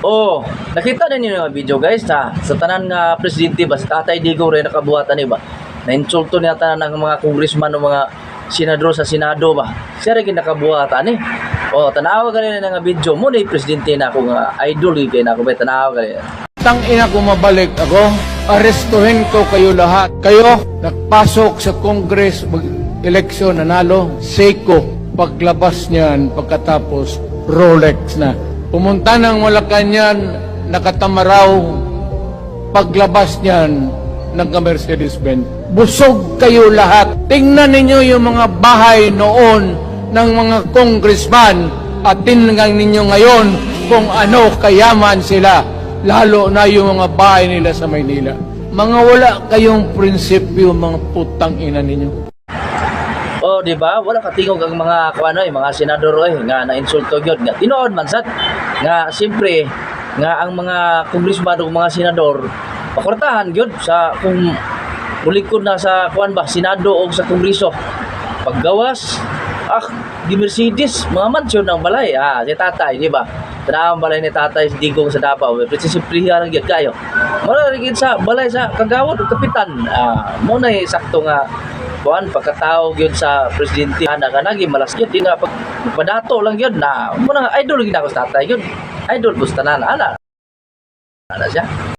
Oh, nakita na ninyo yung video guys sa tanan nga presidente ba, sa Tatay Digong rin nakabuhatan ni ba? Na-insulto niya tanan ng mga congressman o mga senador sa Senado ba? Siya rin nakabuhatan eh. Oh, tanawa ganun na nga video mo ni presidente na ako nga idol kay na ako ba tanawa ganun. Tang ina ko mabalik ako, arestuhin ko kayo lahat. Kayo, nagpasok sa Congress, eleksyon, nanalo, Seiko, paglabas niyan, pagkatapos, Rolex na. Pumunta ng Malacanang, nakatamaraw, paglabas niyan, nagka-Mercedes-Benz. Busog kayo lahat. Tingnan ninyo yung mga bahay noon ng mga congressman at tingnan ninyo ngayon kung ano kayaman sila. Lalo na yung mga bahay nila sa Maynila. Mga wala kayong prinsipyo, mga putang ina ninyo. Oh, di ba? Wala katingog ang mga kuano mga senador nga na-insulto gyud nga tinuod man sad nga siyempre nga ang mga congressman ug mga senador pakortahan gyud sa kung bulikod na sa kuan ba Senado o sa Kongreso. Paggawas di Mercedes mga mansyon ng balay si tatay di ba? Tanawang balay ni tatay si Digong sa Davao, pero simplihan lang gyud kayo. Mararigid sa balay sa kagawad ug kapitan. Mo na sakto nga kuan pagkatao gyud sa presidente ana kanagi malas gyud di nga pagpadato lang gyud na mo na idol gyud ako sa tatay gyud. Idol ko sa tanan ana. Ana siya.